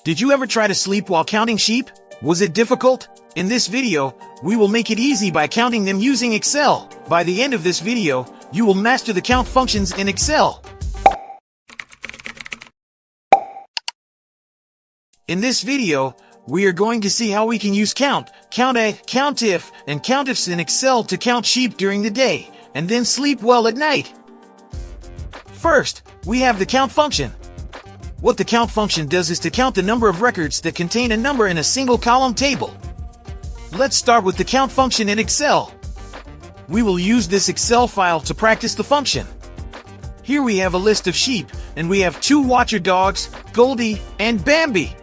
Did you ever try to sleep while counting sheep? Was it difficult? In this video, we will make it easy by counting them using Excel. By the end of this video, you will master the count functions in Excel. In this video, we are going to see how we can use count, COUNTA, COUNTIF, and COUNTIFs in Excel to count sheep during the day, and then sleep well at night. First, we have the count function. What the count function does is to count the number of records that contain a number in a single column table. Let's start with the count function in Excel. We will use this Excel file to practice the function. Here we have a list of sheep, and we have 2 watcher dogs, Goldie and Bambi.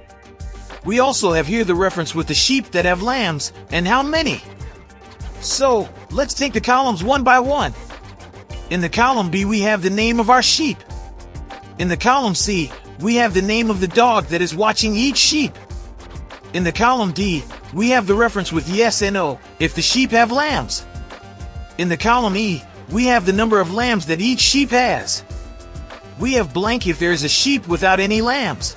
We also have here the reference with the sheep that have lambs, and how many. So, let's take the columns one by one. In the column B we have the name of our sheep. In the column C, we have the name of the dog that is watching each sheep. In the column D, we have the reference with yes and no if the sheep have lambs. In the column E, we have the number of lambs that each sheep has. We have blank if there is a sheep without any lambs.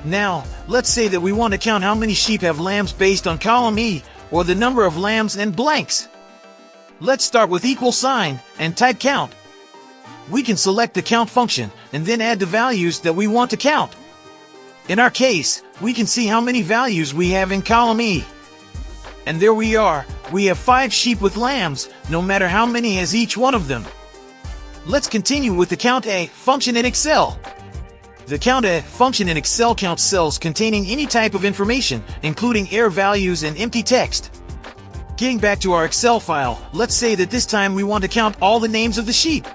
Now, let's say that we want to count how many sheep have lambs based on column E, or the number of lambs and blanks. Let's start with equal sign and type count. We can select the count function and then add the values that we want to count. In our case, we can see how many values we have in column E. And there we are, we have 5 sheep with lambs, no matter how many has each one of them. Let's continue with the COUNTA function in Excel. The COUNTA function in Excel counts cells containing any type of information, including error values and empty text. Getting back to our Excel file, let's say that this time we want to count all the names of the sheep.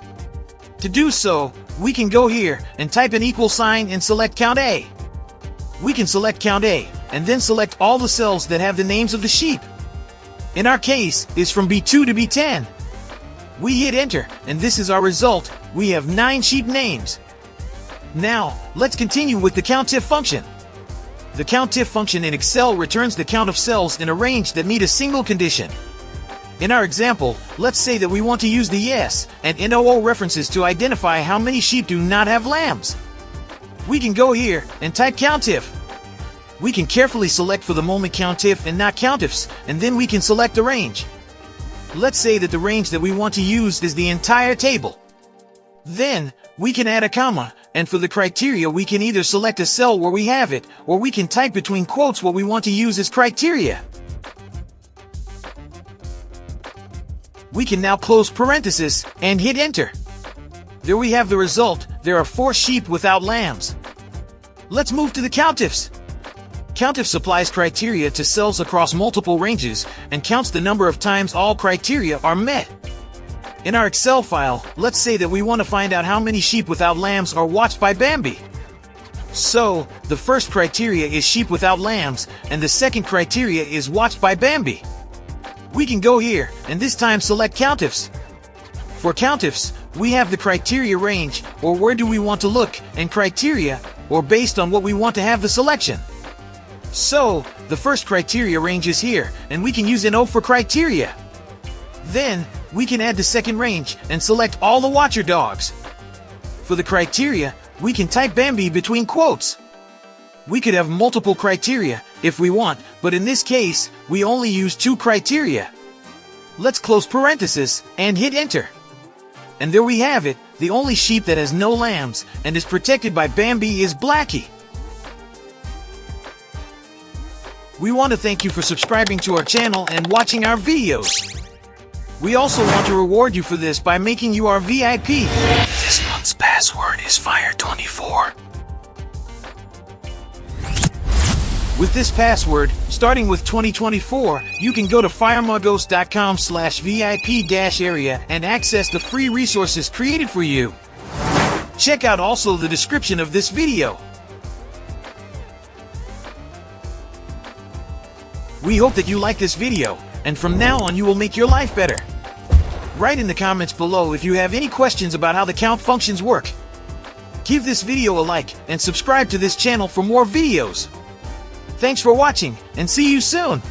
To do so, we can go here and type an equal sign and select COUNTA. We can select COUNTA and then select all the cells that have the names of the sheep. In our case, it's from B2 to B10. We hit enter, and this is our result. We have 9 sheep names. Now, let's continue with the COUNTIF function. The COUNTIF function in Excel returns the count of cells in a range that meet a single condition. In our example, let's say that we want to use the yes and NOO references to identify how many sheep do not have lambs. We can go here and type COUNTIF. We can carefully select for the moment COUNTIF and not COUNTIFs, and then we can select a range. Let's say that the range that we want to use is the entire table. Then, we can add a comma, and for the criteria we can either select a cell where we have it, or we can type between quotes what we want to use as criteria. We can now close parenthesis and hit enter. There we have the result. There are 4 sheep without lambs. Let's move to the COUNTIFs. COUNTIF supplies criteria to cells across multiple ranges and counts the number of times all criteria are met. In our Excel file, let's say that we want to find out how many sheep without lambs are watched by Bambi. So, the first criteria is sheep without lambs, and the second criteria is watched by Bambi. We can go here, and this time select COUNTIFs. For COUNTIFs, we have the criteria range, or where do we want to look, and criteria, or based on what we want to have the selection. So, the first criteria range is here, and we can use NO for criteria. Then, we can add the second range, and select all the watcher dogs. For the criteria, we can type Bambi between quotes. We could have multiple criteria, if we want, but in this case, we only use 2 criteria. Let's close parenthesis, and hit enter. And there we have it, the only sheep that has no lambs, and is protected by Bambi is Blackie. We want to thank you for subscribing to our channel and watching our videos. We also want to reward you for this by making you our VIP. This month's password is FIRE24. With this password, starting with 2024, you can go to firemagos.com/VIP-area and access the free resources created for you. Check out also the description of this video. We hope that you like this video, and from now on you will make your life better. Write in the comments below if you have any questions about how the count functions work. Give this video a like and subscribe to this channel for more videos. Thanks for watching, and see you soon!